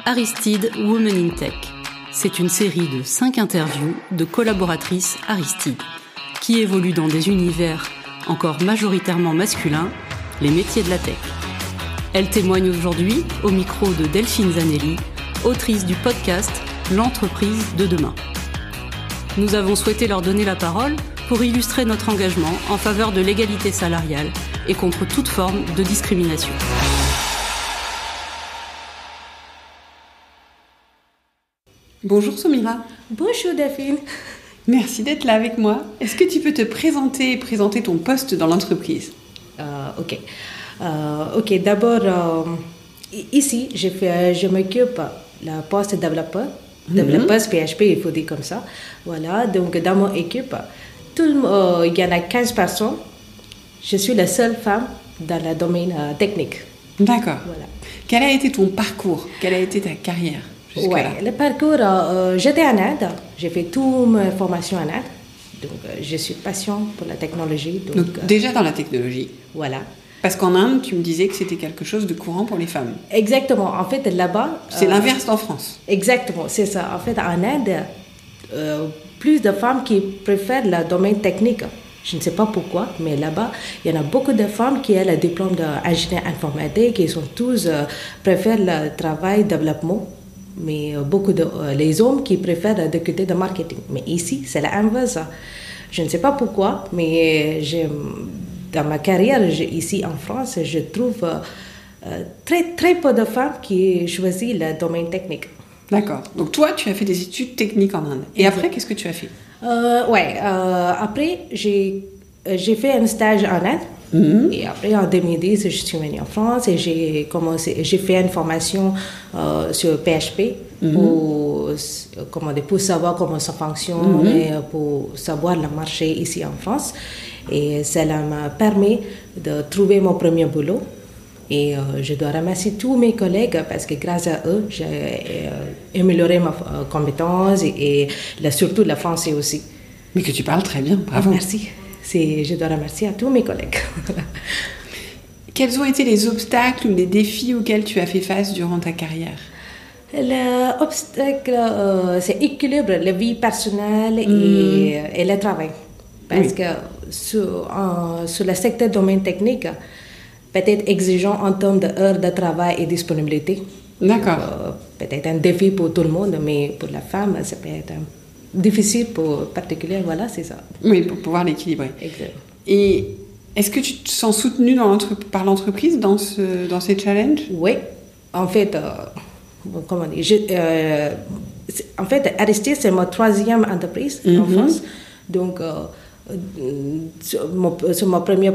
Aristide Women in Tech. C'est une série de 5 interviews de collaboratrices Aristide qui évoluent dans des univers encore majoritairement masculins, les métiers de la tech. Elles témoignent aujourd'hui au micro de Delphine Zanelli, autrice du podcast L'entreprise de demain. Nous avons souhaité leur donner la parole pour illustrer notre engagement en faveur de l'égalité salariale et contre toute forme de discrimination. Bonjour Soumira. Bonjour Delphine. Merci d'être là avec moi. Est-ce que tu peux te présenter et présenter ton poste dans l'entreprise? Ok. D'abord, ici, je m'occupe de la poste développeuse PHP, il faut dire comme ça. Voilà, donc dans mon équipe, il y en a 15 personnes. Je suis la seule femme dans le domaine technique. D'accord. Voilà. Quel a été ton parcours? Quelle a été ta carrière? Le parcours, j'étais en Inde, j'ai fait toute ma formation en Inde, donc je suis passion pour la technologie. Donc déjà dans la technologie. Voilà. Parce qu'en Inde, tu me disais que c'était quelque chose de courant pour les femmes. Exactement, en fait là-bas... C'est l'inverse en France. Exactement, c'est ça. En fait, en Inde, plus de femmes qui préfèrent le domaine technique. Je ne sais pas pourquoi, mais là-bas, il y en a beaucoup de femmes qui ont le diplôme d'ingénieur informatique, qui sont tous préfèrent le travail développement. Mais beaucoup de les hommes qui préfèrent du côté de marketing. Mais ici, c'est l'inverse. Je ne sais pas pourquoi, mais dans ma carrière ici en France, je trouve très peu de femmes qui choisissent le domaine technique. D'accord. Donc toi, tu as fait des études techniques en Inde. Et après, qu'est-ce que tu as fait? Après, j'ai fait un stage en Inde. Et après, en 2010, je suis venue en France et j'ai fait une formation sur PHP pour savoir comment ça fonctionne et pour savoir le marché ici en France. Et cela m'a permis de trouver mon premier boulot. Et je dois remercier tous mes collègues parce que grâce à eux, j'ai amélioré ma compétence et surtout le français aussi. Mais que tu parles très bien, bravo. Merci. Je dois remercier à tous mes collègues. Quels ont été les obstacles ou les défis auxquels tu as fait face durant ta carrière? L'obstacle, c'est l'équilibre, la vie personnelle et le travail. Parce que sur le secteur domaine technique, peut-être exigeant en termes d'heures de travail et disponibilité. D'accord. Peut-être un défi pour tout le monde, mais pour la femme, ça peut être difficile particulier, voilà, c'est ça. Oui, pour pouvoir l'équilibrer. Exact. Et est-ce que tu te sens soutenue par l'entreprise dans ces challenges? Oui, en fait, comment dire, en fait, Aristide, c'est ma 3e entreprise en France. Donc, sur ma première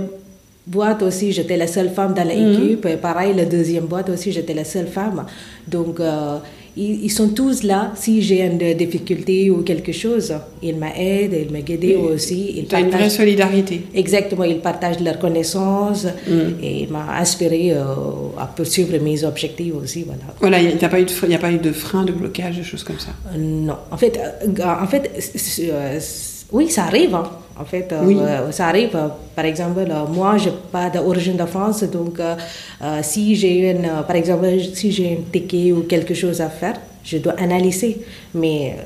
boîte aussi, j'étais la seule femme dans l'équipe. Et pareil, la 2e boîte aussi, j'étais la seule femme. Donc, ils sont tous là. Si j'ai une difficulté ou quelque chose, ils m'aident, ils me guident aussi. Tu as une vraie solidarité. Exactement, ils partagent leurs connaissances et ils m'ont inspiré à poursuivre mes objectifs aussi. Voilà, il n'y a pas eu de frein, de blocage, de choses comme ça? Non, en fait oui, ça arrive. Hein. En fait, ça arrive. Par exemple, moi, je n'ai pas d'origine de France, donc si j'ai par exemple, si j'ai un ticket ou quelque chose à faire, je dois analyser. Mais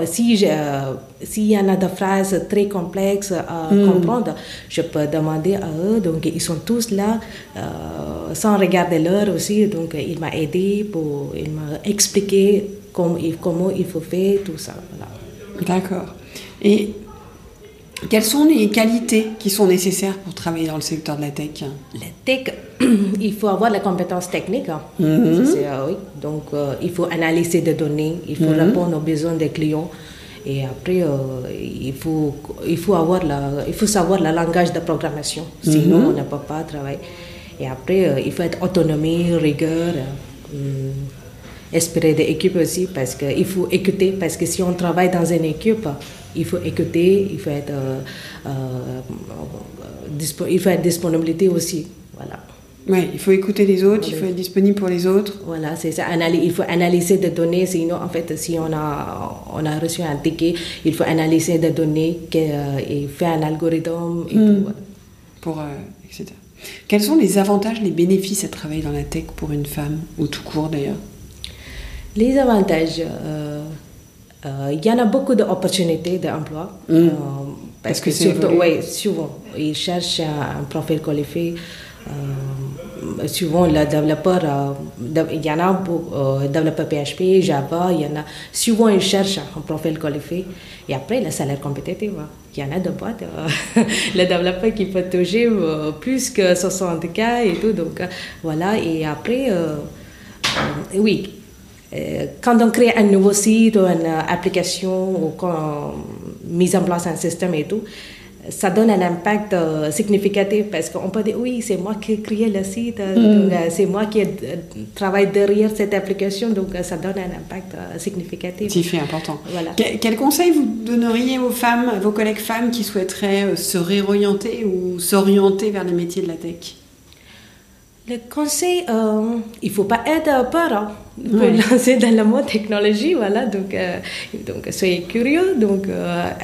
s'il y en a des phrases très complexes à comprendre, je peux demander à eux. Donc, ils sont tous là, sans regarder l'heure aussi. Donc, il m'a aidé, il m'a expliqué comment il faut faire tout ça. Voilà. D'accord. Et quelles sont les qualités qui sont nécessaires pour travailler dans le secteur de la tech? La tech, il faut avoir la compétence technique. Oui. Donc, il faut analyser des données, il faut répondre aux besoins des clients. Et après, il faut savoir le langage de programmation. Sinon, on ne peut pas travailler. Et après, il faut être autonomie, rigueur, esprit d'équipe aussi, parce qu'il faut écouter. Parce que si on travaille dans une équipe, il faut écouter, il faut être disponibilité aussi. Voilà. Oui, il faut écouter les autres, il faut être disponible pour les autres. Voilà, c'est ça. Il faut analyser des données. Sinon, en fait, si on a reçu un ticket, il faut analyser des données et faire un algorithme et tout. Etc. Quels sont les avantages, les bénéfices à travailler dans la tech pour une femme, ou tout court d'ailleurs? Les avantages, il y en a beaucoup d'opportunités d'emploi. Parce que surtout, souvent, ils cherchent un profil qualifié. Souvent, le développeur, il y en a développeur PHP, Java, il y en a. Souvent, ils cherchent un profil qualifié. Et après, le salaire compétitif. Il y en a de boîtes. Le développeur qui peut toucher plus que 60K et tout. Donc, voilà. Et après, oui. Quand on crée un nouveau site ou une application ou mise en place un système et tout, ça donne un impact significatif parce qu'on peut dire oui, c'est moi qui ai créé le site, donc, c'est moi qui travaille derrière cette application, donc ça donne un impact significatif. C'est important. Voilà. Quel conseil vous donneriez aux femmes, vos collègues femmes qui souhaiteraient se réorienter ou s'orienter vers les métiers de la tech? Le conseil, il ne faut pas être peur pour lancer dans le monde technologie, voilà. Donc soyez curieux,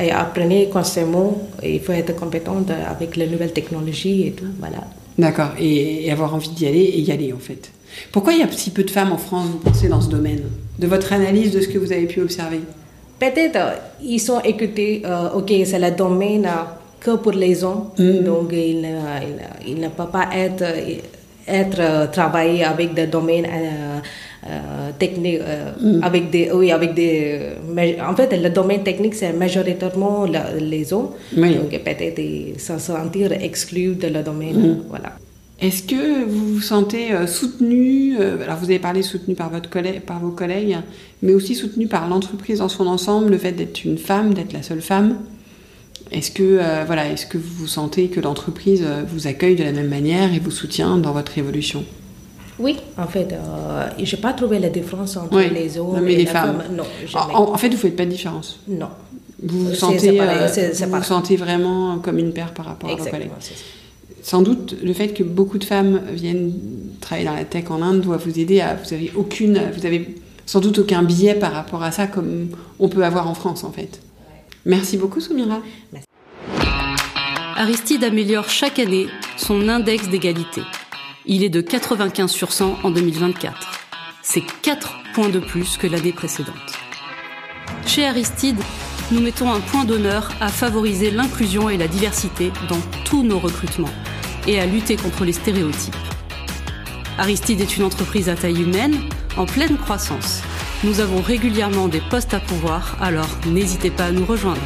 et apprenez constamment. Il faut être compétent avec les nouvelles technologies et tout, voilà. D'accord, et avoir envie d'y aller et y aller en fait. Pourquoi il y a si peu de femmes en France, vous pensez, dans ce domaine? De votre analyse, de ce que vous avez pu observer? Peut-être ils sont écoutés, ok, c'est le domaine que pour les hommes, donc il ne peut pas être travaillé avec des domaines techniques, en fait le domaine technique c'est majoritairement les hommes, donc peut-être se sentir exclus de le domaine, voilà. Est-ce que vous vous sentez soutenu, alors vous avez parlé soutenu par vos collègues, mais aussi soutenu par l'entreprise dans son ensemble, le fait d'être une femme, d'être la seule femme? Est-ce que vous sentez que l'entreprise vous accueille de la même manière et vous soutient dans votre évolution? Oui, en fait, je n'ai pas trouvé la différence entre les hommes et les femmes. Non, jamais. En fait, vous ne faites pas de différence? Non. Vous vous sentez vraiment comme une paire par rapport à vos collègues? Sans doute, le fait que beaucoup de femmes viennent travailler dans la tech en Inde doit vous aider vous avez sans doute aucun biais par rapport à ça comme on peut avoir en France, en fait. Merci beaucoup, Soumira. Merci. Aristide améliore chaque année son index d'égalité. Il est de 95 sur 100 en 2024. C'est 4 points de plus que l'année précédente. Chez Aristide, nous mettons un point d'honneur à favoriser l'inclusion et la diversité dans tous nos recrutements et à lutter contre les stéréotypes. Aristide est une entreprise à taille humaine, en pleine croissance. Nous avons régulièrement des postes à pourvoir, alors n'hésitez pas à nous rejoindre.